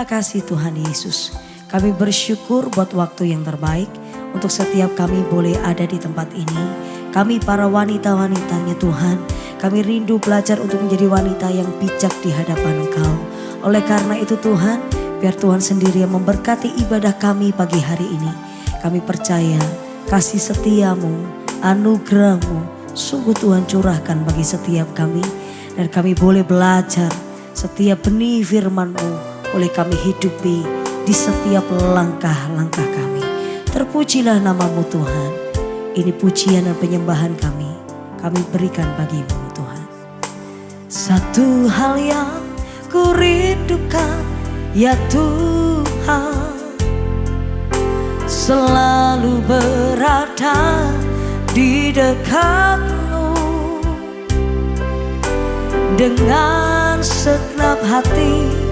Terima kasih Tuhan Yesus. Kami bersyukur buat waktu yang terbaik untuk setiap kami boleh ada di tempat ini. Kami para wanita-wanitanya Tuhan, kami rindu belajar untuk menjadi wanita yang bijak di hadapan Engkau. Oleh karena itu Tuhan, biar Tuhan sendiri yang memberkati ibadah kami pagi hari ini. Kami percaya kasih setiamu, anugerahmu, sungguh Tuhan curahkan bagi setiap kami. Dan kami boleh belajar setiap benih firman-Mu boleh kami hidupi di setiap langkah-langkah kami. Terpujilah nama-Mu Tuhan. Ini pujian dan penyembahan kami berikan bagi-Mu Tuhan. Satu hal yang ku rindukan ya Tuhan, selalu berada di dekat-Mu. Dengan segenap hati,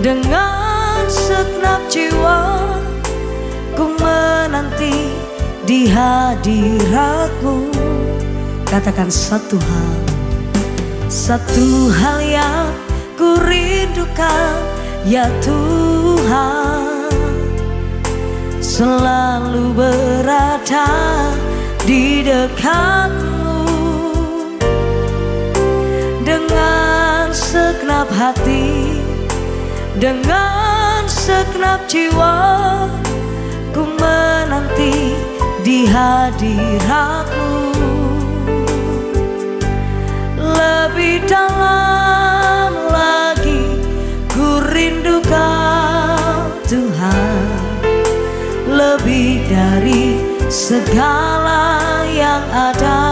dengan segenap jiwa, ku menanti di hadirat-Mu. Katakan satu hal yang ku rindukan ya Tuhan, selalu berada di dekat-Mu. Dengan segenap hati, dengan segenap jiwa, ku menanti di hadirat-Mu. Lebih dalam lagi ku rindu Kau Tuhan, lebih dari segala yang ada.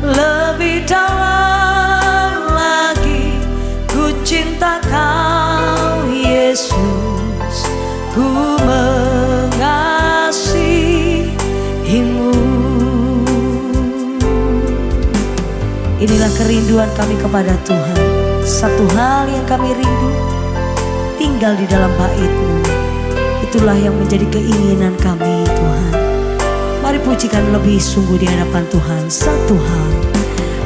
Lebih dalam lagi ku cinta Kau Yesus, ku mengasihi-Mu. Inilah kerinduan kami kepada Tuhan. Satu hal yang kami rindu, tinggal di dalam bait-Mu. Itulah yang menjadi keinginan kami Tuhan. Mari pujikan lebih sungguh di hadapan Tuhan.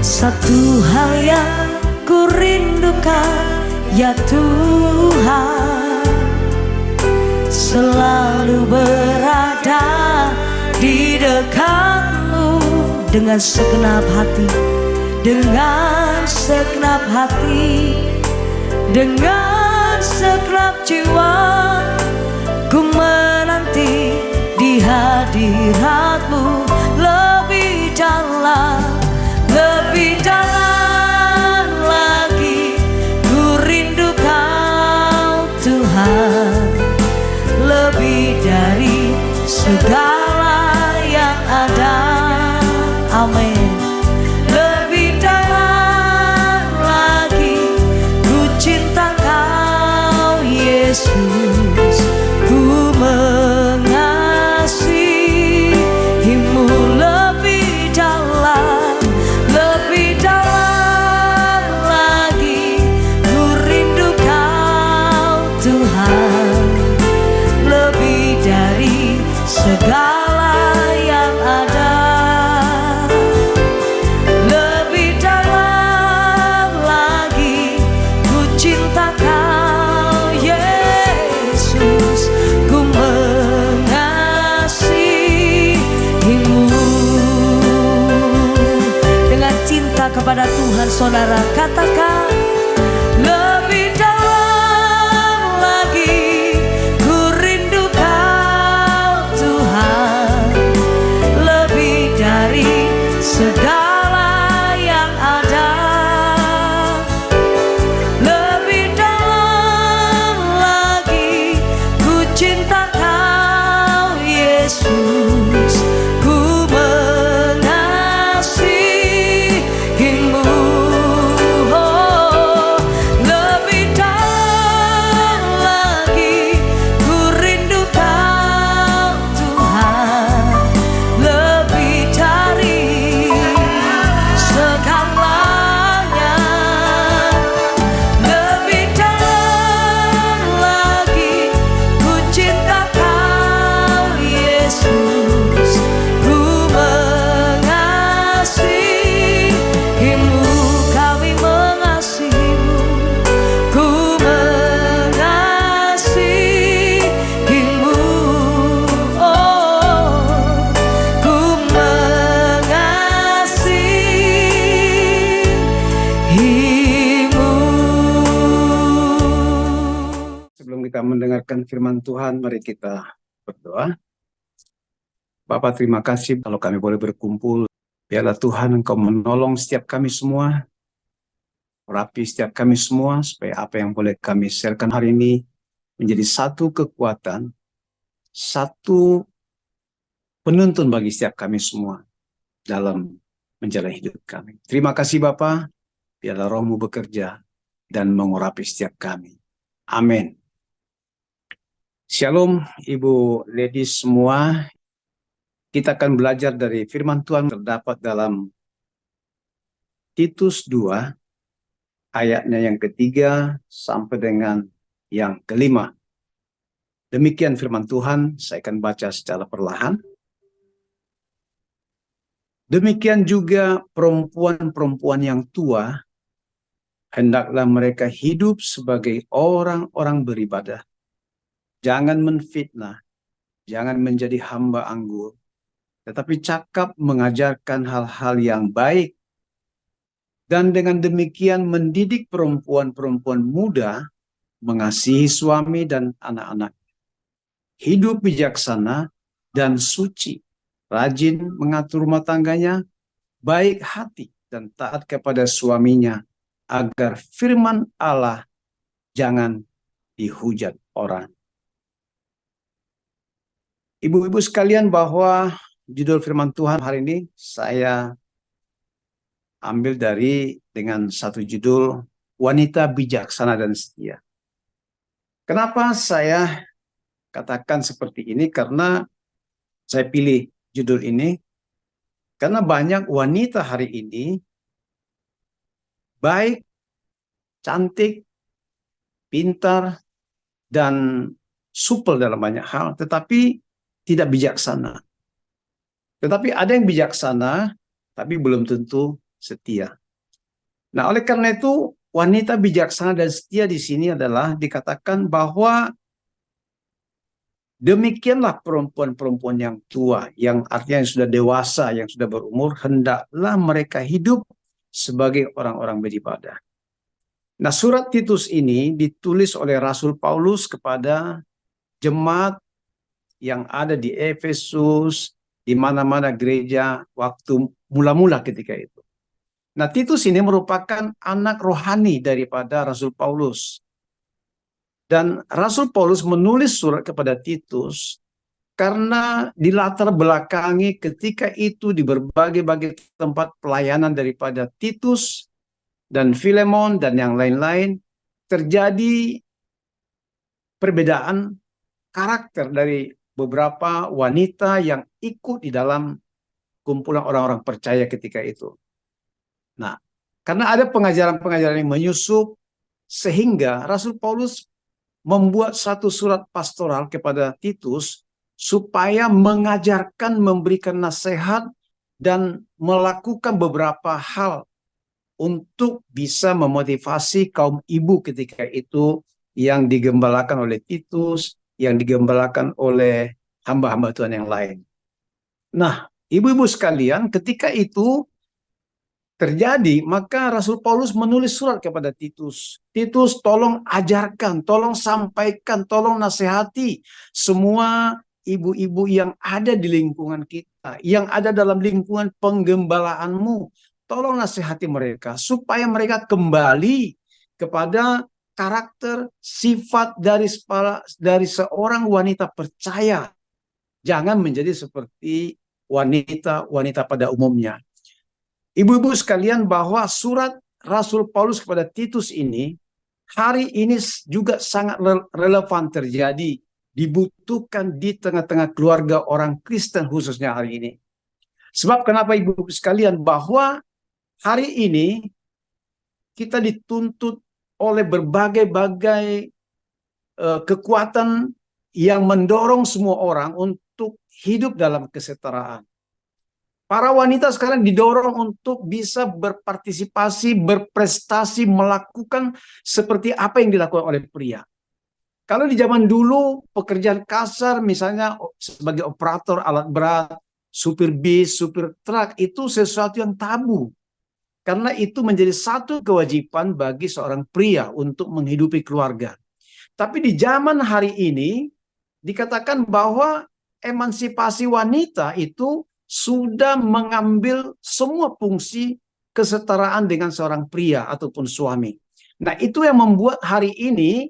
Satu hal yang ku rindukan ya Tuhan, selalu berada di dekat-Mu. Dengan segenap hati, dengan segenap hati, dengan segenap jiwa, ku menanti di hadirat-Mu. Lebih dalam lagi ku rindu Kau Tuhan, lebih dari segala yang ada. Amin. Lebih dalam lagi ku cinta Kau Yesus, ku mengasihi-Mu. Lebih dalam lagi ku rindu Kau Tuhan, lebih dari segala yang ada. Lebih dalam lagi ku cinta Kau Yesus, ku mengasihi-Mu. Dengan cinta kepada Tuhan saudara katakan, lebih dalam lagi ku rindu Kau Tuhan, lebih dari segala yang ada. Lebih dalam lagi ku cinta Kau Yesus, ku mengasihi-Mu. Oh, lebih dalam lagi ku rindu Kau Tuhan, lebih dari segalanya. Lebih dalam lagi ku cinta Kau Yesus, mendengarkan firman Tuhan, mari kita berdoa. Bapa, terima kasih kalau kami boleh berkumpul. Biarlah Tuhan Engkau menolong setiap kami semua, rapi setiap kami semua, supaya apa yang boleh kami sharekan hari ini menjadi satu kekuatan, satu penuntun bagi setiap kami semua dalam menjalani hidup kami. Terima kasih Bapa, biarlah Roh-Mu bekerja dan mengurapi setiap kami. Amin. Shalom Ibu ladies semua. Kita akan belajar dari firman Tuhan terdapat dalam Titus 2 ayatnya yang ketiga sampai dengan yang kelima. Demikian firman Tuhan, saya akan baca secara perlahan. Demikian juga perempuan-perempuan yang tua, hendaklah mereka hidup sebagai orang-orang beribadah. Jangan menfitnah, jangan menjadi hamba anggur, tetapi cakap mengajarkan hal-hal yang baik, dan dengan demikian mendidik perempuan-perempuan muda mengasihi suami dan anak-anak, hidup bijaksana dan suci, rajin mengatur rumah tangganya, baik hati dan taat kepada suaminya, agar firman Allah jangan dihujat orang. Ibu-ibu sekalian, bahwa judul firman Tuhan hari ini saya ambil dengan satu judul, wanita bijaksana dan setia. Kenapa saya katakan seperti ini? Karena saya pilih judul ini karena banyak wanita hari ini baik, cantik, pintar, dan supel dalam banyak hal, tetapi tidak bijaksana. Tetapi ada yang bijaksana, tapi belum tentu setia. Nah, oleh karena itu, wanita bijaksana dan setia di sini adalah dikatakan bahwa demikianlah perempuan-perempuan yang tua, yang artinya yang sudah dewasa, yang sudah berumur, hendaklah mereka hidup sebagai orang-orang beribadah. Nah, surat Titus ini ditulis oleh Rasul Paulus kepada jemaat yang ada di Efesus, di mana-mana gereja waktu mula-mula ketika itu. Nah, Titus ini merupakan anak rohani daripada Rasul Paulus. Dan Rasul Paulus menulis surat kepada Titus karena dilatar belakangi ketika itu di berbagai-bagai tempat pelayanan daripada Titus dan Filemon dan yang lain-lain terjadi perbedaan karakter dari beberapa wanita yang ikut di dalam kumpulan orang-orang percaya ketika itu. Nah, karena ada pengajaran-pengajaran yang menyusup, sehingga Rasul Paulus membuat satu surat pastoral kepada Titus supaya mengajarkan, memberikan nasihat, dan melakukan beberapa hal untuk bisa memotivasi kaum ibu ketika itu yang digembalakan oleh Titus, yang digembalakan oleh hamba-hamba Tuhan yang lain. Nah, ibu-ibu sekalian, ketika itu terjadi, maka Rasul Paulus menulis surat kepada Titus. Titus, tolong ajarkan, tolong sampaikan, tolong nasihati semua ibu-ibu yang ada di lingkungan kita, yang ada dalam lingkungan penggembalaanmu. Tolong nasihati mereka supaya mereka kembali kepada karakter, sifat dari seorang wanita percaya. Jangan menjadi seperti wanita-wanita pada umumnya. Ibu-ibu sekalian, bahwa surat Rasul Paulus kepada Titus ini hari ini juga sangat relevan terjadi, dibutuhkan di tengah-tengah keluarga orang Kristen khususnya hari ini. Sebab kenapa ibu-ibu sekalian? Bahwa hari ini kita dituntut oleh berbagai-bagai kekuatan yang mendorong semua orang untuk hidup dalam kesetaraan. Para wanita sekarang didorong untuk bisa berpartisipasi, berprestasi, melakukan seperti apa yang dilakukan oleh pria. Kalau di zaman dulu pekerjaan kasar, misalnya sebagai operator alat berat, supir bis, supir truk, itu sesuatu yang tabu. Karena itu menjadi satu kewajiban bagi seorang pria untuk menghidupi keluarga. Tapi di zaman hari ini dikatakan bahwa emansipasi wanita itu sudah mengambil semua fungsi kesetaraan dengan seorang pria ataupun suami. Nah, itu yang membuat hari ini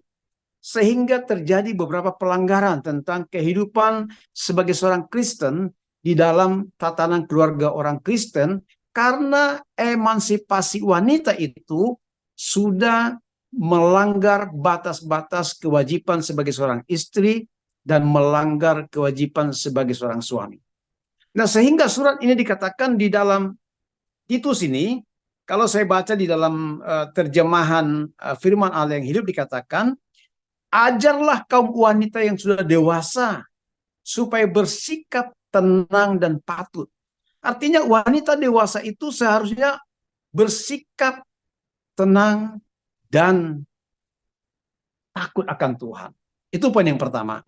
sehingga terjadi beberapa pelanggaran tentang kehidupan sebagai seorang Kristen di dalam tatanan keluarga orang Kristen, karena emansipasi wanita itu sudah melanggar batas-batas kewajiban sebagai seorang istri dan melanggar kewajiban sebagai seorang suami. Nah, sehingga surat ini dikatakan di dalam Titus ini, kalau saya baca di dalam terjemahan firman Allah yang hidup, dikatakan, ajarlah kaum wanita yang sudah dewasa supaya bersikap tenang dan patut. Artinya wanita dewasa itu seharusnya bersikap tenang dan takut akan Tuhan. Itu poin yang pertama.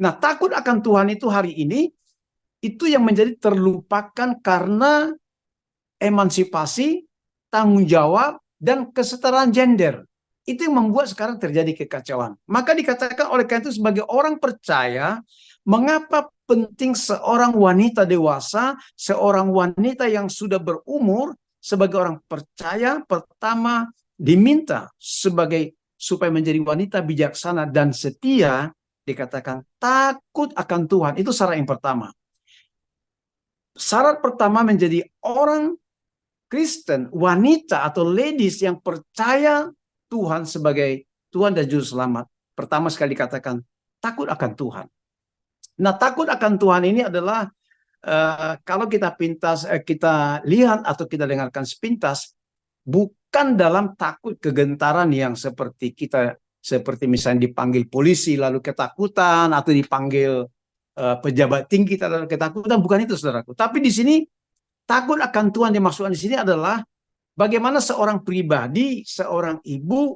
Nah, takut akan Tuhan itu hari ini itu yang menjadi terlupakan karena emansipasi, tanggung jawab, dan kesetaraan gender. Itu yang membuat sekarang terjadi kekacauan. Maka dikatakan oleh karena itu sebagai orang percaya, mengapa penting seorang wanita dewasa, seorang wanita yang sudah berumur, sebagai orang percaya, pertama diminta supaya menjadi wanita bijaksana dan setia, dikatakan takut akan Tuhan. Itu syarat yang pertama. Syarat pertama menjadi orang Kristen, wanita atau ladies yang percaya Tuhan sebagai Tuhan dan Juru Selamat. Pertama sekali dikatakan takut akan Tuhan. Nah, takut akan Tuhan ini adalah kalau kita pintas, kita lihat atau kita dengarkan sepintas, bukan dalam takut kegentaran yang seperti misalnya dipanggil polisi lalu ketakutan, atau dipanggil pejabat tinggi lalu ketakutan, bukan itu saudaraku. Tapi di sini takut akan Tuhan dimaksudkan di sini adalah bagaimana seorang pribadi, seorang ibu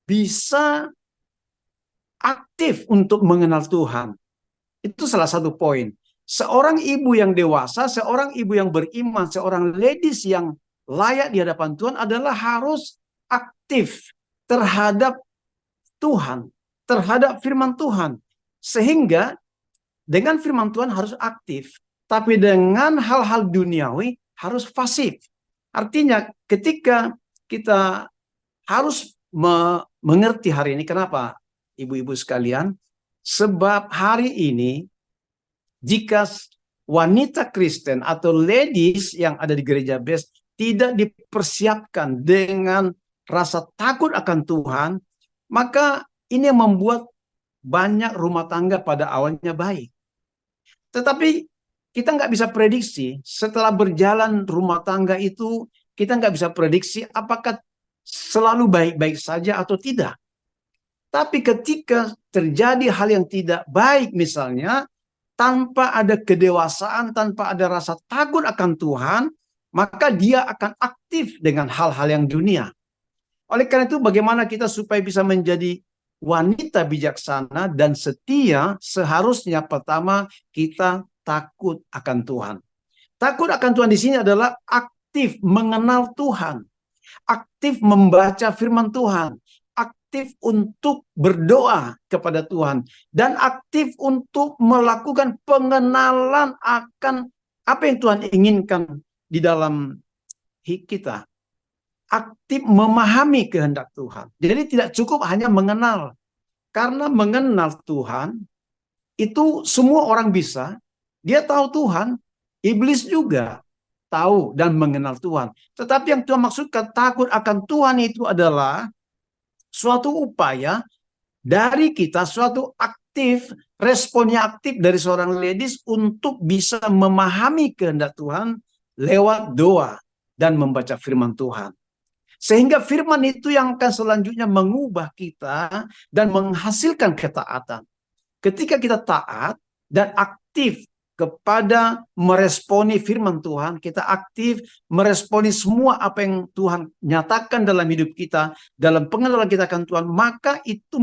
bisa aktif untuk mengenal Tuhan. Itu salah satu poin. Seorang ibu yang dewasa, seorang ibu yang beriman, seorang ladies yang layak di hadapan Tuhan adalah harus aktif terhadap Tuhan, terhadap firman Tuhan. Sehingga dengan firman Tuhan harus aktif, tapi dengan hal-hal duniawi harus pasif. Artinya ketika kita harus mengerti hari ini, kenapa ibu-ibu sekalian? Sebab hari ini jika wanita Kristen atau ladies yang ada di gereja best tidak dipersiapkan dengan rasa takut akan Tuhan, maka ini yang membuat banyak rumah tangga pada awalnya baik. Tetapi kita nggak bisa prediksi setelah berjalan rumah tangga itu, kita nggak bisa prediksi apakah selalu baik-baik saja atau tidak. Tapi ketika terjadi hal yang tidak baik misalnya, tanpa ada kedewasaan, tanpa ada rasa takut akan Tuhan, maka dia akan aktif dengan hal-hal yang dunia. Oleh karena itu bagaimana kita supaya bisa menjadi wanita bijaksana dan setia, seharusnya pertama kita takut akan Tuhan. Takut akan Tuhan di sini adalah aktif mengenal Tuhan, aktif membaca firman Tuhan, aktif untuk berdoa kepada Tuhan, dan aktif untuk melakukan pengenalan akan apa yang Tuhan inginkan di dalam kita. Aktif memahami kehendak Tuhan. Jadi tidak cukup hanya mengenal. Karena mengenal Tuhan itu semua orang bisa. Dia tahu Tuhan, iblis juga tahu dan mengenal Tuhan. Tetapi yang Tuhan maksudkan takut akan Tuhan itu adalah suatu upaya dari kita, suatu aktif, responnya aktif dari seorang ladies untuk bisa memahami kehendak Tuhan lewat doa dan membaca firman Tuhan. Sehingga firman itu yang akan selanjutnya mengubah kita dan menghasilkan ketaatan. Ketika kita taat dan aktif kepada meresponi firman Tuhan, kita aktif meresponi semua apa yang Tuhan nyatakan dalam hidup kita, dalam pengenalan kita akan Tuhan, maka itu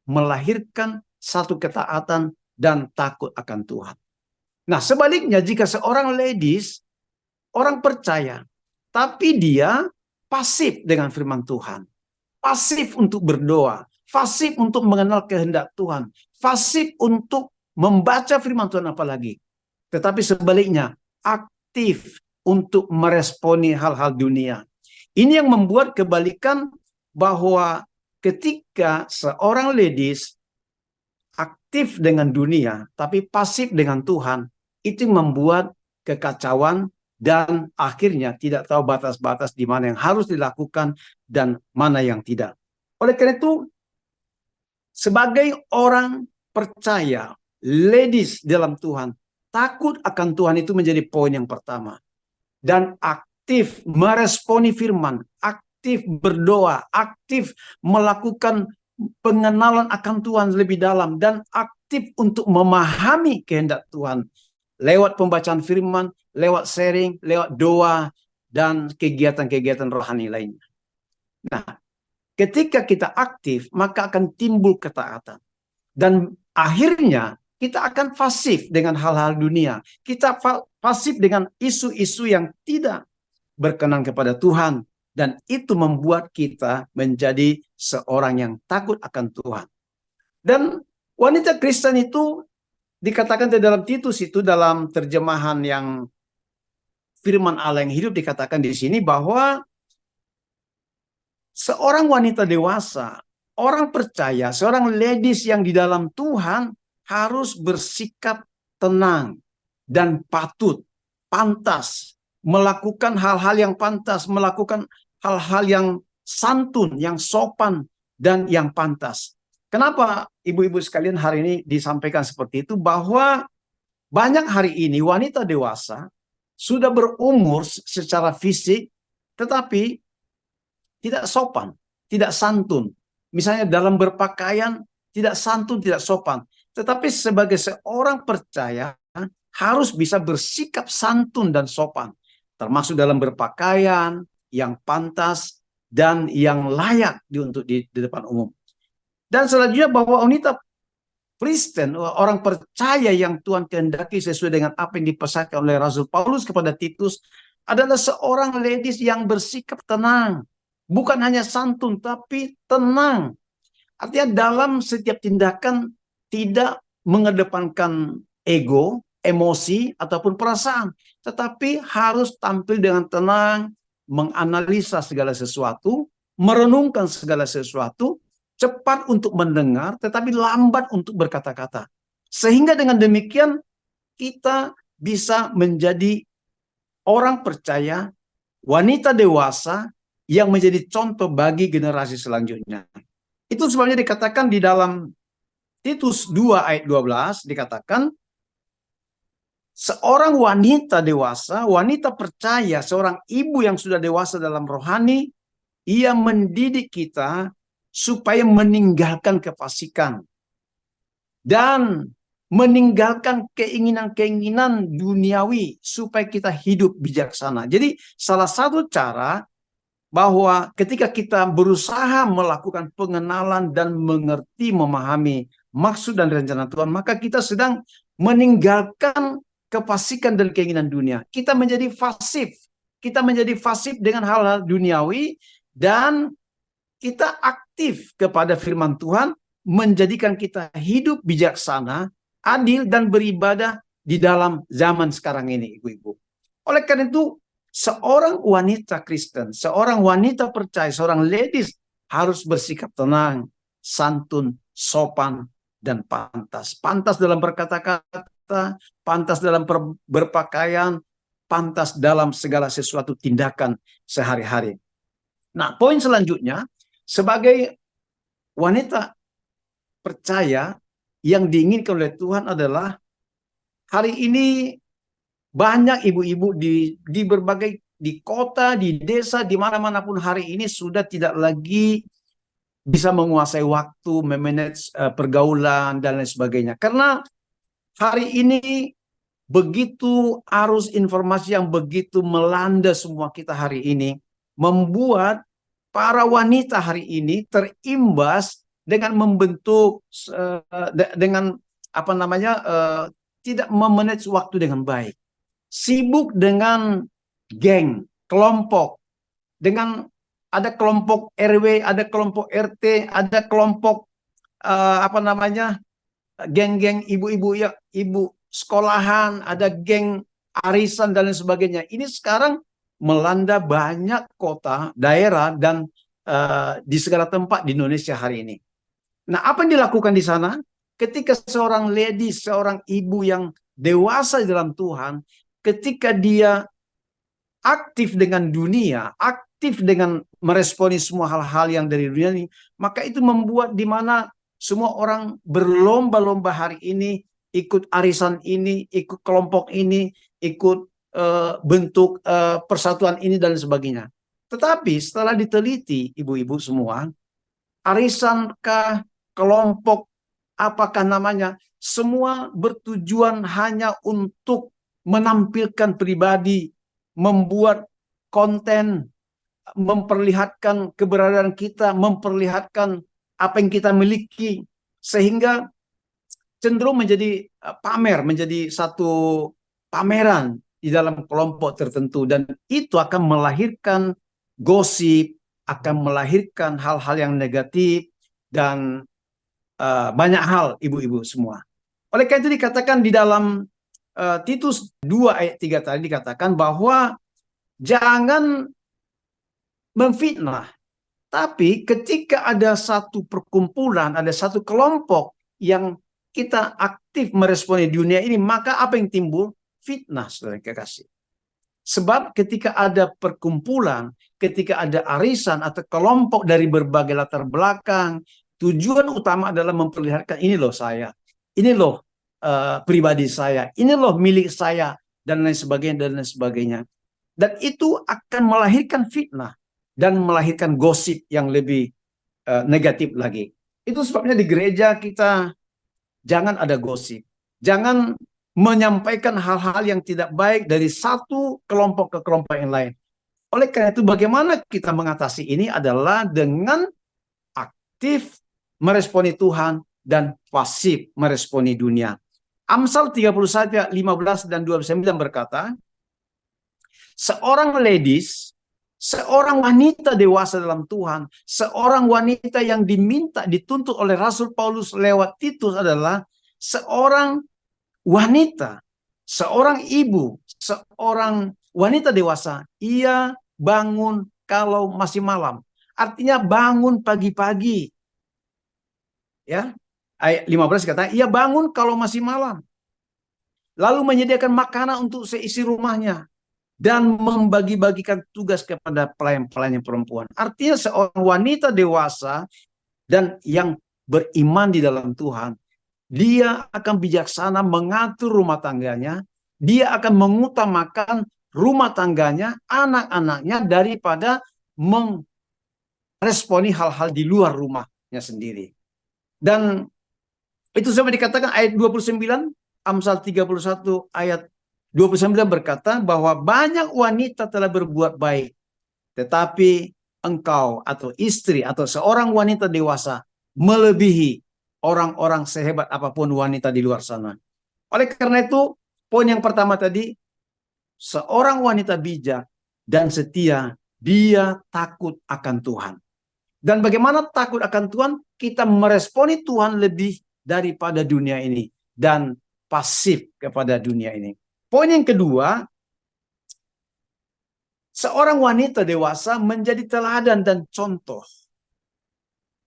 melahirkan satu ketaatan dan takut akan Tuhan. Nah, sebaliknya jika seorang ladies, orang percaya, tapi dia pasif dengan firman Tuhan, pasif untuk berdoa, fasih untuk mengenal kehendak Tuhan, fasih untuk membaca firman Tuhan apalagi. Tetapi sebaliknya, aktif untuk meresponi hal-hal dunia. Ini yang membuat kebalikan bahwa ketika seorang ladies aktif dengan dunia, tapi pasif dengan Tuhan, itu membuat kekacauan dan akhirnya tidak tahu batas-batas di mana yang harus dilakukan dan mana yang tidak. Oleh karena itu, sebagai orang percaya, ladies dalam Tuhan, takut akan Tuhan itu menjadi poin yang pertama. Dan aktif meresponi firman, aktif berdoa, aktif melakukan pengenalan akan Tuhan lebih dalam, dan aktif untuk memahami kehendak Tuhan lewat pembacaan firman, lewat sharing, lewat doa, dan kegiatan-kegiatan rohani lainnya. Nah, ketika kita aktif, maka akan timbul ketaatan. Dan akhirnya kita akan pasif dengan hal-hal dunia. Kita pasif dengan isu-isu yang tidak berkenan kepada Tuhan. Dan itu membuat kita menjadi seorang yang takut akan Tuhan. Dan wanita Kristen itu dikatakan di dalam Titus itu, dalam terjemahan yang firman Allah yang hidup, dikatakan di sini bahwa seorang wanita dewasa, orang percaya, seorang ladies yang di dalam Tuhan harus bersikap tenang dan patut, pantas, melakukan hal-hal yang pantas, melakukan hal-hal yang santun, yang sopan, dan yang pantas. Kenapa ibu-ibu sekalian hari ini disampaikan seperti itu? Bahwa banyak hari ini wanita dewasa sudah berumur secara fisik, tetapi tidak sopan, tidak santun. Misalnya dalam berpakaian, tidak santun, tidak sopan. Tetapi sebagai seorang percaya, harus bisa bersikap santun dan sopan. Termasuk dalam berpakaian yang pantas dan yang layak untuk di depan umum. Dan selanjutnya bahwa wanita Kristen, orang percaya yang Tuhan kehendaki sesuai dengan apa yang dipesankan oleh Rasul Paulus kepada Titus, adalah seorang ladies yang bersikap tenang. Bukan hanya santun, tapi tenang. Artinya dalam setiap tindakan tidak mengedepankan ego, emosi, ataupun perasaan. Tetapi harus tampil dengan tenang, menganalisa segala sesuatu, merenungkan segala sesuatu, cepat untuk mendengar, tetapi lambat untuk berkata-kata. Sehingga dengan demikian kita bisa menjadi orang percaya, wanita dewasa, yang menjadi contoh bagi generasi selanjutnya. Itu sebabnya dikatakan di dalam Titus 2 ayat 12, dikatakan seorang wanita dewasa, wanita percaya, seorang ibu yang sudah dewasa dalam rohani, ia mendidik kita supaya meninggalkan kefasikan dan meninggalkan keinginan-keinginan duniawi supaya kita hidup bijaksana. Jadi salah satu cara bahwa ketika kita berusaha melakukan pengenalan dan mengerti, memahami maksud dan rencana Tuhan, maka kita sedang meninggalkan kefasikan dan keinginan dunia. Kita menjadi pasif. Kita menjadi pasif dengan hal-hal duniawi, dan kita aktif kepada firman Tuhan, menjadikan kita hidup bijaksana, adil, dan beribadah di dalam zaman sekarang ini, ibu-ibu. Oleh karena itu, seorang wanita Kristen, seorang wanita percaya, seorang ladies harus bersikap tenang, santun, sopan, dan pantas. Pantas dalam berkata-kata, pantas dalam berpakaian, pantas dalam segala sesuatu tindakan sehari-hari. Nah, poin selanjutnya, sebagai wanita percaya yang diinginkan oleh Tuhan adalah, hari ini banyak ibu-ibu di berbagai, di kota, di desa, di mana-mana pun hari ini sudah tidak lagi bisa menguasai waktu, memanage pergaulan dan lain sebagainya. Karena hari ini begitu arus informasi yang begitu melanda semua kita hari ini, membuat para wanita hari ini terimbas dengan membentuk dengan apa namanya tidak memanage waktu dengan baik. Sibuk dengan geng, kelompok, dengan ada kelompok RW, ada kelompok RT, ada kelompok geng-geng ibu-ibu ya, ibu sekolahan, ada geng arisan dan lain sebagainya. Ini sekarang melanda banyak kota, daerah dan di segala tempat di Indonesia hari ini. Nah, apa yang dilakukan di sana? Ketika seorang lady, seorang ibu yang dewasa di dalam Tuhan, ketika dia aktif dengan dunia, aktif dengan meresponi semua hal-hal yang dari dunia ini, maka itu membuat di mana semua orang berlomba-lomba hari ini, ikut arisan ini, ikut kelompok ini, ikut bentuk persatuan ini dan sebagainya. Tetapi setelah diteliti, ibu-ibu semua, arisankah, kelompok, apakah namanya, semua bertujuan hanya untuk menampilkan pribadi, membuat konten, memperlihatkan keberadaan kita, memperlihatkan apa yang kita miliki, sehingga cenderung menjadi pamer, menjadi satu pameran di dalam kelompok tertentu, dan itu akan melahirkan gosip, akan melahirkan hal-hal yang negatif dan banyak hal, ibu-ibu semua. Oleh karena itu dikatakan di dalam Titus 2 ayat 3 tadi dikatakan bahwa jangan memfitnah. Tapi ketika ada satu perkumpulan, ada satu kelompok yang kita aktif meresponi dunia ini, maka apa yang timbul? Fitnah, saudara kekasih. Sebab ketika ada perkumpulan, ketika ada arisan atau kelompok dari berbagai latar belakang, tujuan utama adalah memperlihatkan ini loh saya, ini loh pribadi saya, ini loh milik saya, dan lain sebagainya, dan lain sebagainya. Dan itu akan melahirkan fitnah dan melahirkan gosip yang lebih negatif lagi. Itu sebabnya di gereja kita jangan ada gosip. Jangan menyampaikan hal-hal yang tidak baik dari satu kelompok ke kelompok yang lain. Oleh karena itu bagaimana kita mengatasi ini adalah dengan aktif meresponi Tuhan dan pasif meresponi dunia. Amsal 31 ayat 15 dan 29 berkata, seorang ladies, seorang wanita dewasa dalam Tuhan, seorang wanita yang diminta dituntut oleh Rasul Paulus lewat Titus adalah seorang wanita, seorang ibu, seorang wanita dewasa. Ia bangun kalau masih malam. Artinya bangun pagi-pagi. Ya. Ayat 15 kata, ia bangun kalau masih malam. Lalu menyediakan makanan untuk seisi rumahnya dan membagi-bagikan tugas kepada pelayan-pelayan perempuan. Artinya seorang wanita dewasa dan yang beriman di dalam Tuhan, dia akan bijaksana mengatur rumah tangganya, dia akan mengutamakan rumah tangganya, anak-anaknya daripada meresponi hal-hal di luar rumahnya sendiri. Dan itu sampai dikatakan ayat 29, Amsal 31 ayat 29 berkata bahwa banyak wanita telah berbuat baik, tetapi engkau atau istri atau seorang wanita dewasa melebihi orang-orang sehebat apapun wanita di luar sana. Oleh karena itu, poin yang pertama tadi, seorang wanita bijak dan setia, dia takut akan Tuhan. Dan bagaimana takut akan Tuhan? Kita meresponi Tuhan lebih daripada dunia ini dan pasif kepada dunia ini. Poin yang kedua, seorang wanita dewasa menjadi teladan dan contoh.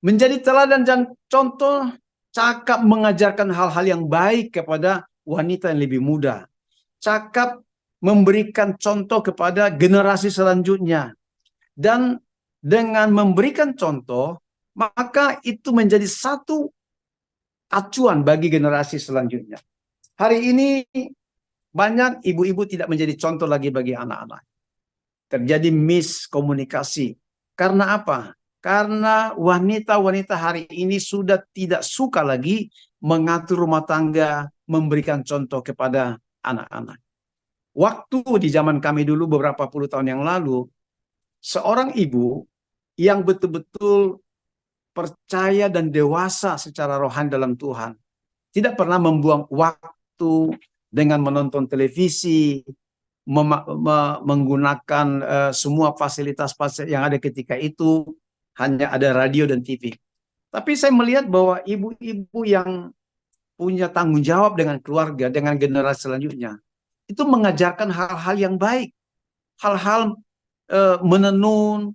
Menjadi teladan dan contoh, cakap mengajarkan hal-hal yang baik kepada wanita yang lebih muda. Cakap memberikan contoh kepada generasi selanjutnya. Dan dengan memberikan contoh, maka itu menjadi satu acuan bagi generasi selanjutnya. Hari ini banyak ibu-ibu tidak menjadi contoh lagi bagi anak-anak. Terjadi miskomunikasi. Karena apa? Karena wanita-wanita hari ini sudah tidak suka lagi mengatur rumah tangga, memberikan contoh kepada anak-anak. Waktu di zaman kami dulu beberapa puluh tahun yang lalu, seorang ibu yang betul-betul percaya dan dewasa secara rohani dalam Tuhan, tidak pernah membuang waktu dengan menonton televisi, menggunakan semua fasilitas yang ada ketika itu, hanya ada radio dan TV. Tapi saya melihat bahwa ibu-ibu yang punya tanggung jawab dengan keluarga, dengan generasi selanjutnya, itu mengajarkan hal-hal yang baik, hal-hal menenun,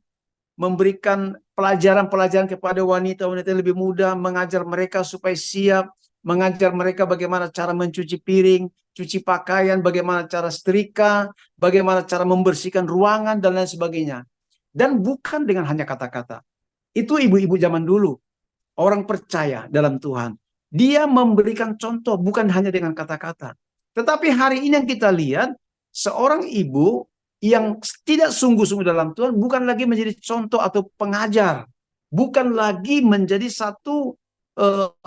memberikan pelajaran-pelajaran kepada wanita-wanita yang lebih muda, mengajar mereka supaya siap, mengajar mereka bagaimana cara mencuci piring, cuci pakaian, bagaimana cara setrika, bagaimana cara membersihkan ruangan, dan lain sebagainya. Dan bukan dengan hanya kata-kata. Itu ibu-ibu zaman dulu, orang percaya dalam Tuhan. Dia memberikan contoh bukan hanya dengan kata-kata. Tetapi hari ini yang kita lihat, seorang ibu yang tidak sungguh-sungguh dalam Tuhan bukan lagi menjadi contoh atau pengajar. Bukan lagi menjadi satu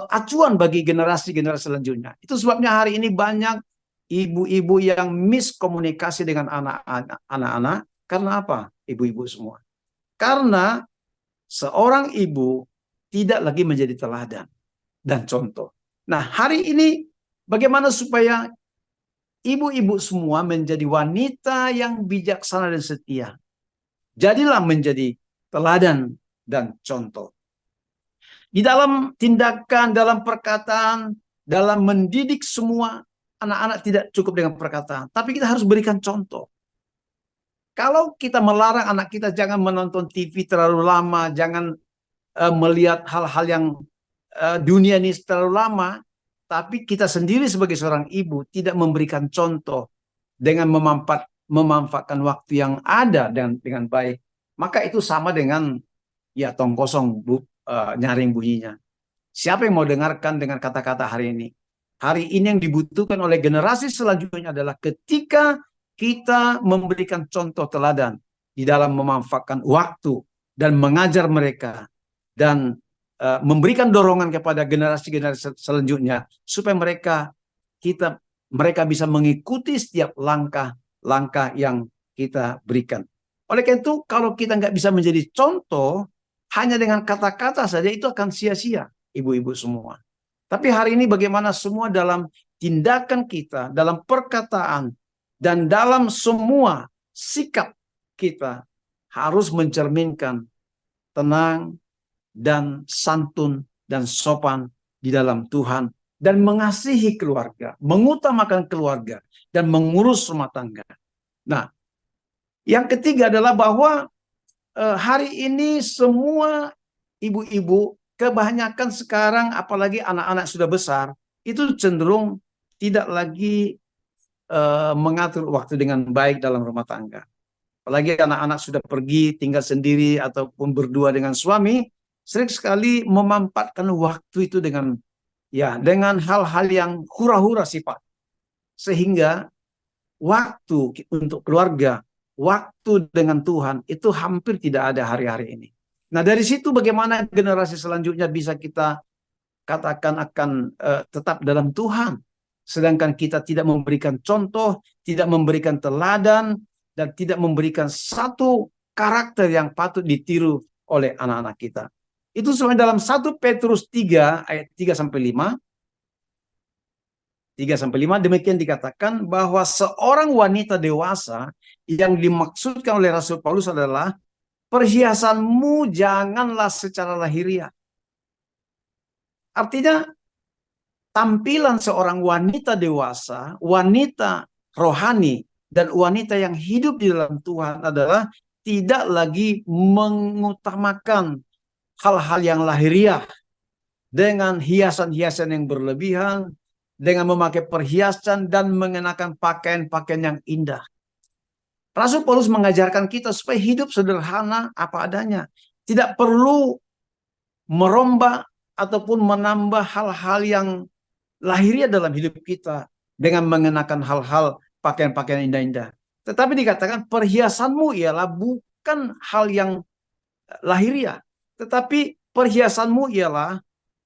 acuan bagi generasi-generasi selanjutnya. Itu sebabnya hari ini banyak ibu-ibu yang miskomunikasi dengan anak-anak. Karena apa? Ibu-ibu semua. Karena seorang ibu tidak lagi menjadi teladan dan contoh. Nah, hari ini bagaimana supaya ibu-ibu semua menjadi wanita yang bijaksana dan setia. Jadilah menjadi teladan dan contoh. Di dalam tindakan, dalam perkataan, dalam mendidik semua, anak-anak tidak cukup dengan perkataan. Tapi kita harus berikan contoh. Kalau kita melarang anak kita jangan menonton TV terlalu lama, jangan melihat hal-hal yang dunia ini terlalu lama, tapi kita sendiri sebagai seorang ibu tidak memberikan contoh dengan memanfaatkan waktu yang ada dengan baik, maka itu sama dengan ya tong kosong nyaring bunyinya. Siapa yang mau dengarkan dengan kata-kata hari ini? Hari ini yang dibutuhkan oleh generasi selanjutnya adalah ketika kita memberikan contoh teladan di dalam memanfaatkan waktu dan mengajar mereka dan memberikan dorongan kepada generasi-generasi selanjutnya supaya mereka bisa mengikuti setiap langkah-langkah yang kita berikan. Oleh karena itu, kalau kita nggak bisa menjadi contoh hanya dengan kata-kata saja, itu akan sia-sia, ibu-ibu semua. Tapi hari ini bagaimana semua dalam tindakan kita, dalam perkataan, dan dalam semua sikap kita harus mencerminkan tenang dan santun dan sopan di dalam Tuhan, dan mengasihi keluarga, mengutamakan keluarga, dan mengurus rumah tangga. Nah, yang ketiga adalah bahwa hari ini semua ibu-ibu, kebanyakan sekarang apalagi anak-anak sudah besar, itu cenderung tidak lagi mengatur waktu dengan baik dalam rumah tangga. Apalagi anak-anak sudah pergi tinggal sendiri ataupun berdua dengan suami, sering sekali memanfaatkan waktu itu dengan hal-hal yang hura-hura sifat. Sehingga waktu untuk keluarga, waktu dengan Tuhan itu hampir tidak ada hari-hari ini. Nah, dari situ bagaimana generasi selanjutnya bisa kita katakan akan tetap dalam Tuhan. Sedangkan kita tidak memberikan contoh, tidak memberikan teladan, dan tidak memberikan satu karakter yang patut ditiru oleh anak-anak kita. Itu sebenarnya dalam 1 Petrus 3 ayat 3-5. 3-5 demikian dikatakan bahwa seorang wanita dewasa yang dimaksudkan oleh Rasul Paulus adalah perhiasanmu janganlah secara lahiriah. Artinya tampilan seorang wanita dewasa, wanita rohani, dan wanita yang hidup di dalam Tuhan adalah tidak lagi mengutamakan hal-hal yang lahiriah dengan hiasan-hiasan yang berlebihan, dengan memakai perhiasan dan mengenakan pakaian-pakaian yang indah. Rasul Paulus mengajarkan kita supaya hidup sederhana apa adanya. Tidak perlu merombak ataupun menambah hal-hal yang lahiriah dalam hidup kita dengan mengenakan hal-hal pakaian-pakaian indah-indah. Tetapi dikatakan perhiasanmu ialah bukan hal yang lahiriah, tetapi perhiasanmu ialah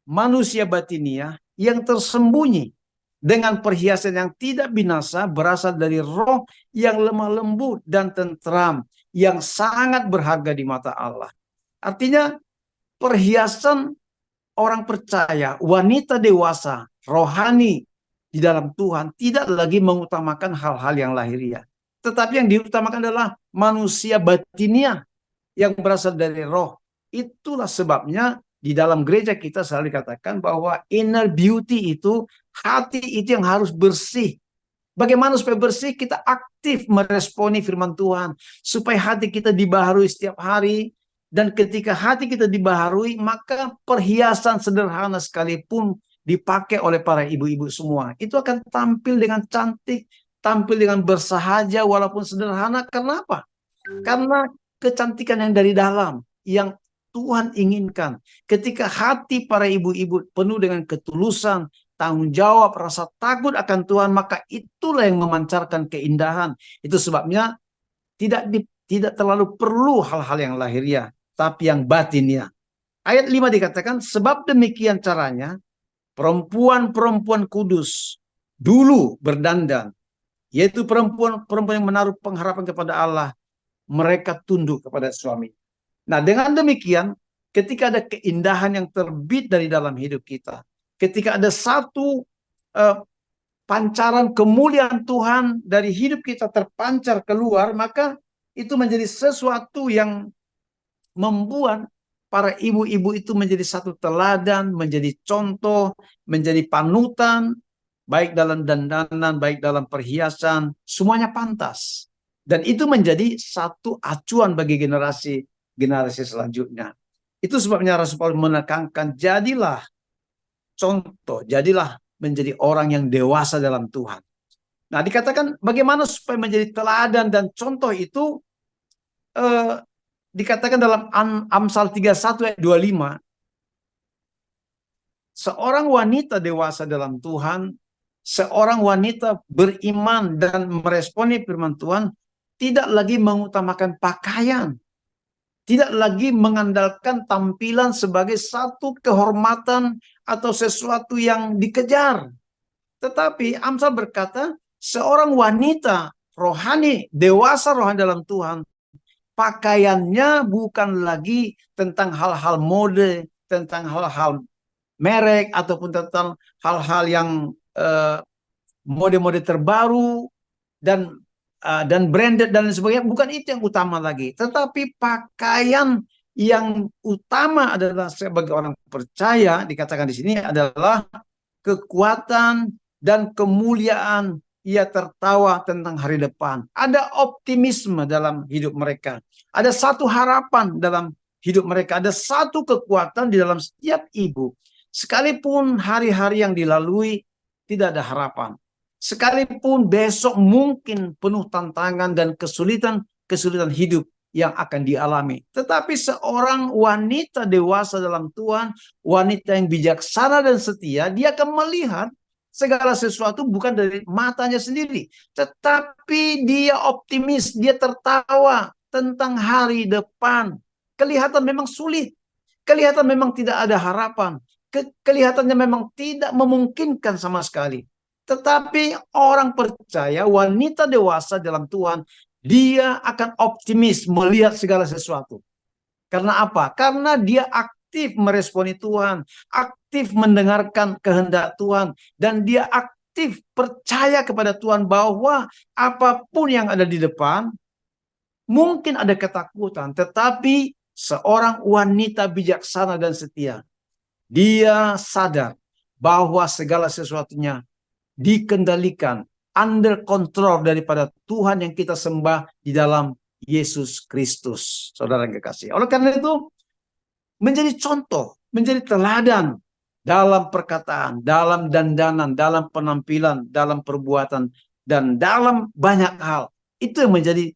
manusia batiniah yang tersembunyi dengan perhiasan yang tidak binasa berasal dari roh yang lemah lembut dan tentram yang sangat berharga di mata Allah. Artinya perhiasan orang percaya, wanita dewasa, rohani di dalam Tuhan tidak lagi mengutamakan hal-hal yang lahiriah. tetapi yang diutamakan adalah manusia batiniah yang berasal dari roh. Itulah sebabnya di dalam gereja kita selalu dikatakan bahwa inner beauty itu, hati itu yang harus bersih. Bagaimana supaya bersih? Kita aktif meresponi firman Tuhan. Supaya hati kita dibaharui setiap hari. Dan ketika hati kita dibaharui, maka perhiasan sederhana sekalipun dipakai oleh para ibu-ibu semua, itu akan tampil dengan cantik, tampil dengan bersahaja walaupun sederhana. Karena apa? Karena kecantikan yang dari dalam, yang Tuhan inginkan. Ketika hati para ibu-ibu penuh dengan ketulusan, tanggung jawab, rasa takut akan Tuhan, maka itulah yang memancarkan keindahan. Itu sebabnya tidak terlalu perlu hal-hal yang lahiriah, tapi yang batinnya. Ayat 5 dikatakan, sebab demikian caranya, perempuan-perempuan kudus dulu berdandan, yaitu perempuan-perempuan yang menaruh pengharapan kepada Allah, mereka tunduk kepada suami. Nah, dengan demikian, ketika ada keindahan yang terbit dari dalam hidup kita, ketika ada satu pancaran kemuliaan Tuhan dari hidup kita terpancar keluar, maka itu menjadi sesuatu yang membuat para ibu-ibu itu menjadi satu teladan, menjadi contoh, menjadi panutan, baik dalam dandanan, baik dalam perhiasan, semuanya pantas. Dan itu menjadi satu acuan bagi generasi selanjutnya. Itu sebabnya Rasul Paulus menekankan, jadilah contoh, jadilah menjadi orang yang dewasa dalam Tuhan. Nah, dikatakan bagaimana supaya menjadi teladan dan contoh itu dikatakan dalam Amsal 31 ayat 25. Seorang wanita dewasa dalam Tuhan, seorang wanita beriman dan meresponi firman Tuhan, tidak lagi mengutamakan pakaian, tidak lagi mengandalkan tampilan sebagai satu kehormatan atau sesuatu yang dikejar. Tetapi Amsal berkata, seorang wanita rohani, dewasa rohani dalam Tuhan, pakaiannya bukan lagi tentang hal-hal mode, tentang hal-hal merek, ataupun tentang hal-hal yang mode-mode terbaru dan branded dan lain sebagainya. Bukan itu yang utama lagi. Tetapi pakaian yang utama adalah sebagai orang percaya, dikatakan di sini adalah kekuatan dan kemuliaan. Ia tertawa tentang hari depan. Ada optimisme dalam hidup mereka. Ada satu harapan dalam hidup mereka. Ada satu kekuatan di dalam setiap ibu. Sekalipun hari-hari yang dilalui tidak ada harapan. Sekalipun besok mungkin penuh tantangan dan kesulitan hidup yang akan dialami. Tetapi seorang wanita dewasa dalam Tuhan, wanita yang bijaksana dan setia, dia akan melihat segala sesuatu bukan dari matanya sendiri, tetapi dia optimis, dia tertawa tentang hari depan. Kelihatan memang sulit, kelihatan memang tidak ada harapan, kelihatannya memang tidak memungkinkan sama sekali. Tetapi orang percaya, wanita dewasa dalam Tuhan, dia akan optimis melihat segala sesuatu. Karena apa? Karena dia aktif meresponi Tuhan, aktif mendengarkan kehendak Tuhan, dan dia aktif percaya kepada Tuhan bahwa apapun yang ada di depan, mungkin ada ketakutan, tetapi seorang wanita bijaksana dan setia, dia sadar bahwa segala sesuatunya dikendalikan, under control daripada Tuhan yang kita sembah di dalam Yesus Kristus. Saudara yang kekasih. Oleh karena itu, menjadi contoh, menjadi teladan dalam perkataan, dalam dandanan, dalam penampilan, dalam perbuatan, dan dalam banyak hal. Itu yang menjadi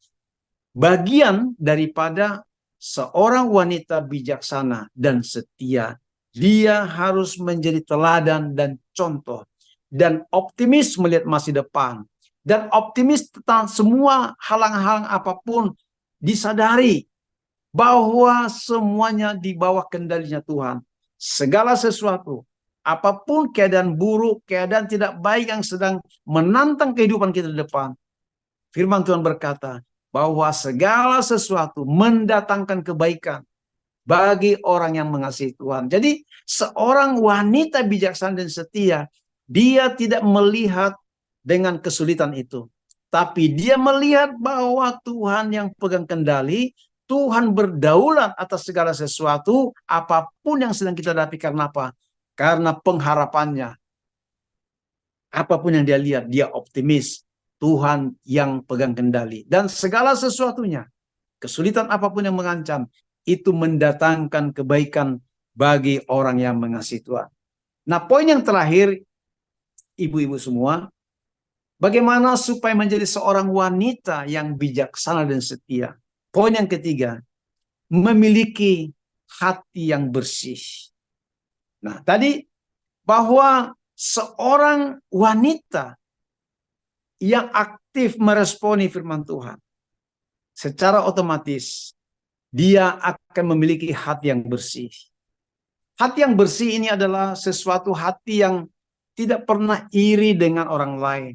bagian daripada seorang wanita bijaksana dan setia. Dia harus menjadi teladan dan contoh. Dan optimis melihat masa depan. Dan optimis tentang semua halang-halang apapun, disadari bahwa semuanya di bawah kendalinya Tuhan. Segala sesuatu, apapun keadaan buruk, keadaan tidak baik yang sedang menantang kehidupan kita di depan, firman Tuhan berkata bahwa segala sesuatu mendatangkan kebaikan bagi orang yang mengasihi Tuhan. Jadi seorang wanita bijaksana dan setia, dia tidak melihat dengan kesulitan itu. Tapi dia melihat bahwa Tuhan yang pegang kendali, Tuhan berdaulat atas segala sesuatu, apapun yang sedang kita hadapi. Karena apa? Karena pengharapannya. Apapun yang dia lihat, dia optimis. Tuhan yang pegang kendali. Dan segala sesuatunya, kesulitan apapun yang mengancam, itu mendatangkan kebaikan bagi orang yang mengasihi Tuhan. Nah, poin yang terakhir, ibu-ibu semua, bagaimana supaya menjadi seorang wanita yang bijaksana dan setia? Poin yang ketiga, memiliki hati yang bersih. Nah, tadi bahwa seorang wanita yang aktif meresponi firman Tuhan, secara otomatis dia akan memiliki hati yang bersih. Hati yang bersih ini adalah sesuatu hati yang tidak pernah iri dengan orang lain,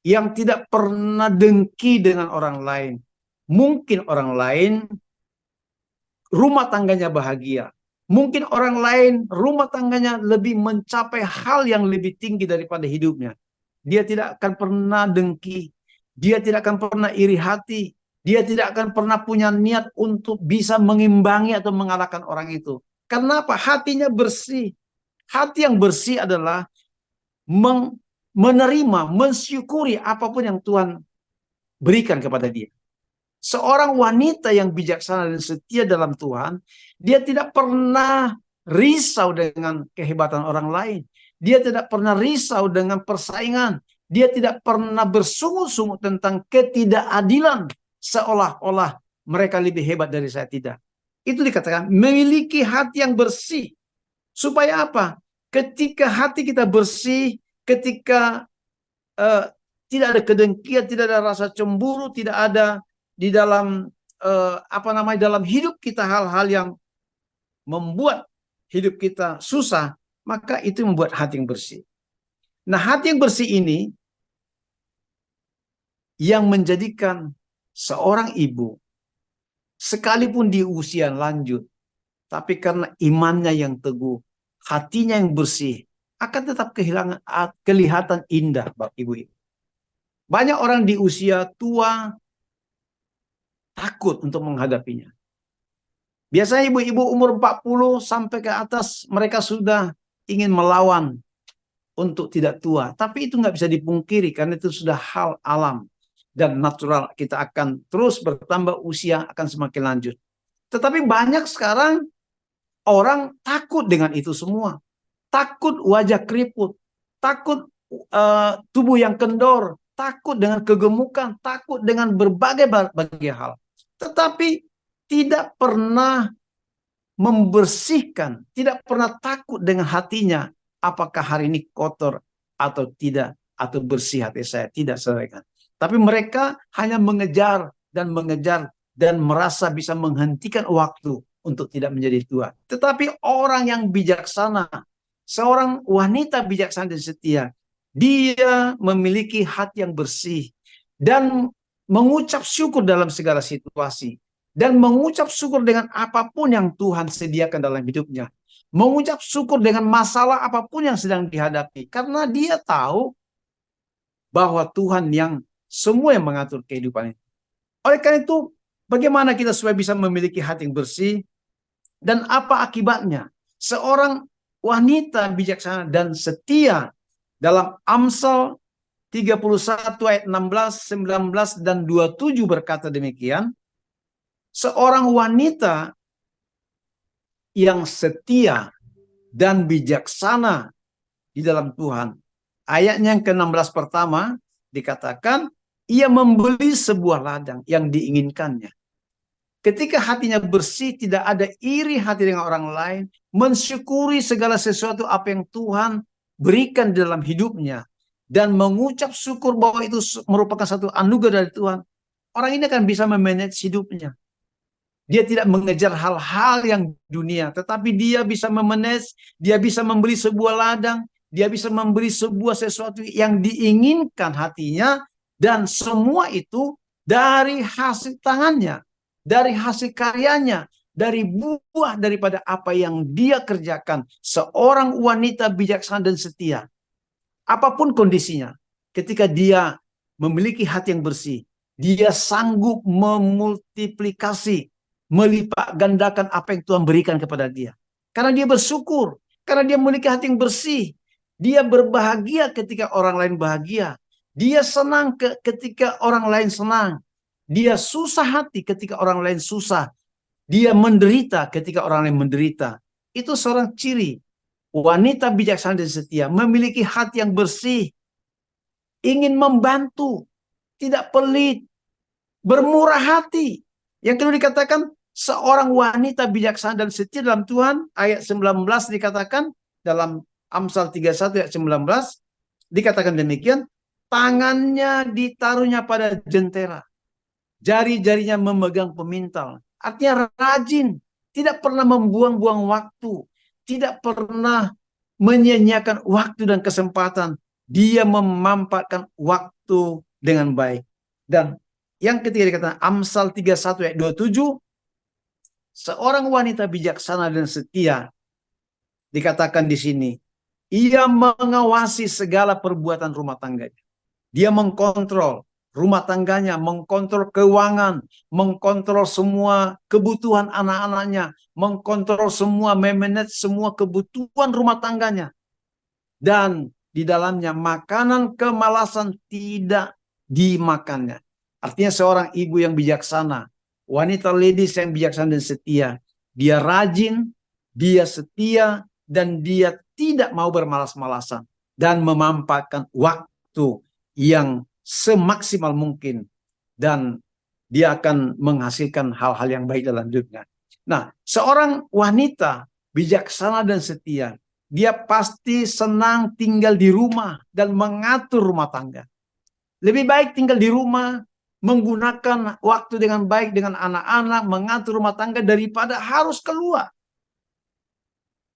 yang tidak pernah dengki dengan orang lain. Mungkin orang lain rumah tangganya bahagia. Mungkin orang lain rumah tangganya lebih mencapai hal yang lebih tinggi daripada hidupnya. Dia tidak akan pernah dengki. Dia tidak akan pernah iri hati. Dia tidak akan pernah punya niat untuk bisa mengimbangi atau mengalahkan orang itu. Karena apa? Hatinya bersih. Hati yang bersih adalah menerima, mensyukuri apapun yang Tuhan berikan kepada dia. Seorang wanita yang bijaksana dan setia dalam Tuhan, dia tidak pernah risau dengan kehebatan orang lain. Dia tidak pernah risau dengan persaingan. Dia tidak pernah bersungut-sungut tentang ketidakadilan, seolah-olah mereka lebih hebat dari saya. Tidak. Itu dikatakan memiliki hati yang bersih. Supaya apa? Ketika hati kita bersih, ketika tidak ada kedengkian, tidak ada rasa cemburu, tidak ada di dalam dalam hidup kita hal-hal yang membuat hidup kita susah, maka itu membuat hati yang bersih. Nah, hati yang bersih ini yang menjadikan seorang ibu sekalipun di usia lanjut, tapi karena imannya yang teguh, hatinya yang bersih, akan tetap kelihatan indah, Bapak Ibu. Banyak orang di usia tua takut untuk menghadapinya. Biasanya ibu-ibu umur 40 sampai ke atas, mereka sudah ingin melawan untuk tidak tua. Tapi itu nggak bisa dipungkiri karena itu sudah hal alam dan natural. Kita akan terus bertambah usia, akan semakin lanjut. Tetapi banyak sekarang orang takut dengan itu semua. Takut wajah keriput, takut tubuh yang kendor, takut dengan kegemukan, takut dengan berbagai hal. Tetapi tidak pernah membersihkan, tidak pernah takut dengan hatinya. Apakah hari ini kotor atau tidak, atau bersih hati saya. Tidak, saudara. Tapi mereka hanya mengejar dan merasa bisa menghentikan waktu untuk tidak menjadi tua. Tetapi orang yang bijaksana, seorang wanita bijaksana dan setia, dia memiliki hati yang bersih dan mengucap syukur dalam segala situasi. Dan mengucap syukur dengan apapun yang Tuhan sediakan dalam hidupnya. Mengucap syukur dengan masalah apapun yang sedang dihadapi. Karena dia tahu bahwa Tuhan yang semua yang mengatur kehidupan itu. Oleh karena itu, bagaimana kita supaya bisa memiliki hati yang bersih? Dan apa akibatnya? Seorang wanita bijaksana dan setia dalam Amsal 31 ayat 16, 19, dan 27 berkata demikian. Seorang wanita yang setia dan bijaksana di dalam Tuhan. Ayatnya yang ke-16 pertama dikatakan, ia membeli sebuah ladang yang diinginkannya. Ketika hatinya bersih, tidak ada iri hati dengan orang lain, mensyukuri segala sesuatu apa yang Tuhan berikan di dalam hidupnya, dan mengucap syukur bahwa itu merupakan satu anugerah dari Tuhan, orang ini akan bisa memanage hidupnya. Dia tidak mengejar hal-hal yang dunia, tetapi dia bisa memanage, dia bisa membeli sebuah ladang, dia bisa membeli sebuah sesuatu yang diinginkan hatinya, dan semua itu dari hasil tangannya, dari hasil karyanya, dari buah daripada apa yang dia kerjakan. Seorang wanita bijaksana dan setia, apapun kondisinya, ketika dia memiliki hati yang bersih, dia sanggup memultiplikasi, melipat gandakan apa yang Tuhan berikan kepada dia. Karena dia bersyukur, karena dia memiliki hati yang bersih. Dia berbahagia ketika orang lain bahagia. Dia senang ketika orang lain senang. Dia susah hati ketika orang lain susah. Dia menderita ketika orang lain menderita. Itu seorang ciri wanita bijaksana dan setia, memiliki hati yang bersih, ingin membantu, tidak pelit, bermurah hati. Yang kedua dikatakan seorang wanita bijaksana dan setia dalam Tuhan, ayat 19 dikatakan dalam Amsal 31 ayat 19 dikatakan demikian, tangannya ditaruhnya pada jentera, jari-jarinya memegang pemintal. Artinya rajin, tidak pernah membuang-buang waktu, tidak pernah menyia-nyiakan waktu dan kesempatan. Dia memanfaatkan waktu dengan baik. Dan yang ketiga dikatakan Amsal 31 ayat 27, seorang wanita bijaksana dan setia dikatakan di sini, ia mengawasi segala perbuatan rumah tangganya. Dia mengkontrol rumah tangganya, mengkontrol keuangan, mengkontrol semua kebutuhan anak-anaknya, mengkontrol semua, memanage semua kebutuhan rumah tangganya. Dan di dalamnya makanan kemalasan tidak dimakannya. Artinya seorang ibu yang bijaksana, wanita ladies yang bijaksana dan setia, dia rajin, dia setia, dan dia tidak mau bermalas-malasan dan memanfaatkan waktu yang semaksimal mungkin, dan dia akan menghasilkan hal-hal yang baik dalam hidupnya. Nah, seorang wanita bijaksana dan setia, dia pasti senang tinggal di rumah dan mengatur rumah tangga. Lebih baik tinggal di rumah, menggunakan waktu dengan baik dengan anak-anak, mengatur rumah tangga daripada harus keluar.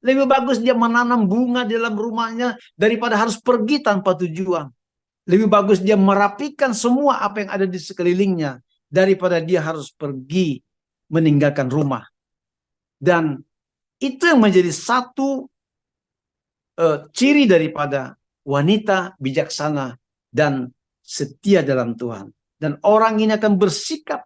Lebih bagus dia menanam bunga di dalam rumahnya daripada harus pergi tanpa tujuan. Lebih bagus dia merapikan semua apa yang ada di sekelilingnya daripada dia harus pergi meninggalkan rumah. Dan itu yang menjadi satu ciri daripada wanita bijaksana dan setia dalam Tuhan. Dan orang ini akan bersikap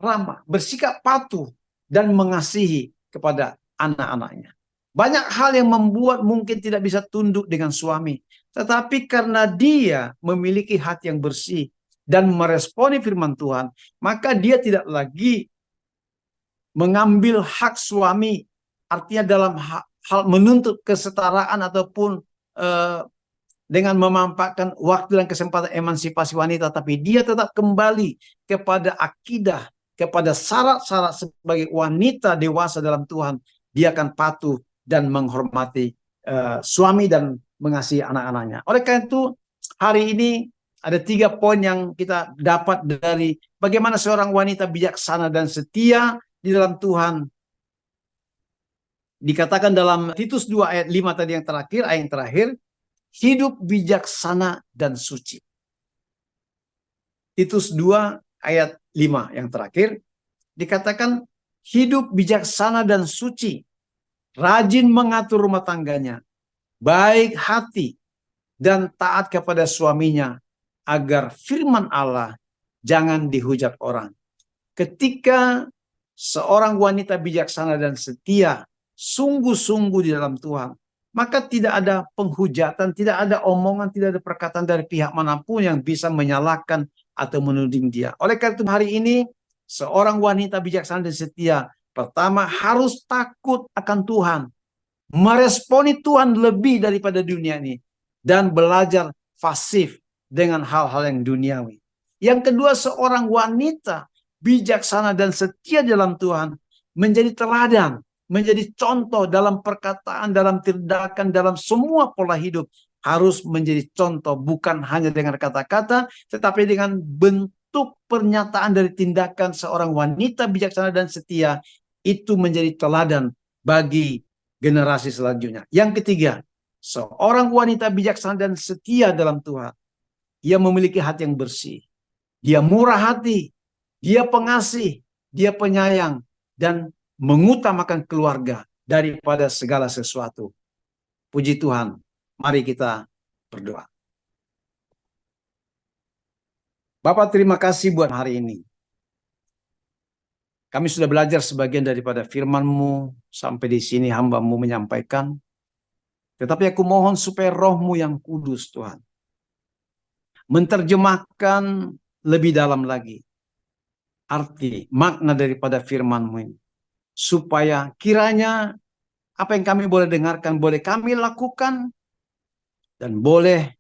ramah, bersikap patuh, dan mengasihi kepada anak-anaknya. Banyak hal yang membuat mungkin tidak bisa tunduk dengan suami. Tetapi karena dia memiliki hati yang bersih dan meresponi firman Tuhan, maka dia tidak lagi mengambil hak suami. Artinya dalam hal menuntut kesetaraan ataupun dengan memanfaatkan waktu dan kesempatan emansipasi wanita. Tapi dia tetap kembali kepada akidah, kepada syarat-syarat sebagai wanita dewasa dalam Tuhan. Dia akan patuh dan menghormati suami dan mengasihi anak-anaknya. Oleh karena itu, hari ini ada 3 poin yang kita dapat dari bagaimana seorang wanita bijaksana dan setia di dalam Tuhan. Dikatakan dalam Titus 2 ayat 5 tadi yang terakhir, ayat yang terakhir, hidup bijaksana dan suci. Titus 2 ayat 5 yang terakhir, dikatakan hidup bijaksana dan suci, rajin mengatur rumah tangganya, baik hati, dan taat kepada suaminya, agar firman Allah jangan dihujat orang. Ketika seorang wanita bijaksana dan setia sungguh-sungguh di dalam Tuhan, maka tidak ada penghujatan, tidak ada omongan, tidak ada perkataan dari pihak manapun yang bisa menyalahkan atau menuding dia. Oleh karena itu hari ini seorang wanita bijaksana dan setia pertama harus takut akan Tuhan, meresponi Tuhan lebih daripada dunia ini, dan belajar fasih dengan hal-hal yang duniawi. Yang kedua, seorang wanita bijaksana dan setia dalam Tuhan menjadi teladan, menjadi contoh dalam perkataan, dalam tindakan, dalam semua pola hidup. Harus menjadi contoh bukan hanya dengan kata-kata, tetapi dengan bentuk pernyataan dari tindakan seorang wanita bijaksana dan setia. Itu menjadi teladan bagi generasi selanjutnya. Yang ketiga, seorang wanita bijaksana dan setia dalam Tuhan, ia memiliki hati yang bersih. Dia murah hati, dia pengasih, dia penyayang, dan mengutamakan keluarga daripada segala sesuatu. Puji Tuhan, mari kita berdoa. Bapak, terima kasih buat hari ini. Kami sudah belajar sebagian daripada firman-Mu, sampai di sini hamba-Mu menyampaikan. Tetapi aku mohon supaya Roh-Mu yang kudus, Tuhan, menerjemahkan lebih dalam lagi arti, makna daripada firman-Mu ini. Supaya kiranya apa yang kami boleh dengarkan, boleh kami lakukan, dan boleh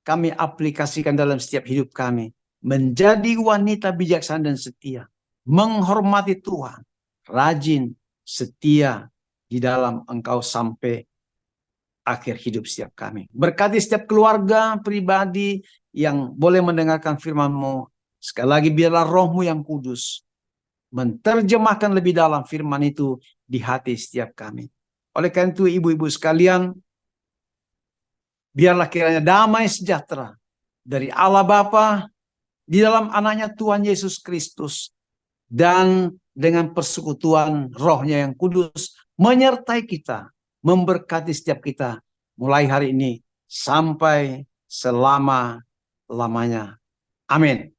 kami aplikasikan dalam setiap hidup kami. Menjadi wanita bijaksana dan setia. Menghormati Tuhan. Rajin, setia di dalam Engkau sampai akhir hidup setiap kami. Berkati setiap keluarga pribadi yang boleh mendengarkan firman-Mu. Sekali lagi biarlah Roh-Mu yang kudus menerjemahkan lebih dalam firman itu di hati setiap kami. Oleh karena itu ibu-ibu sekalian, biarlah kiranya damai sejahtera dari Allah Bapa di dalam anaknya Tuhan Yesus Kristus dan dengan persekutuan Roh-Nya yang kudus menyertai kita, memberkati setiap kita mulai hari ini sampai selama-lamanya. Amin.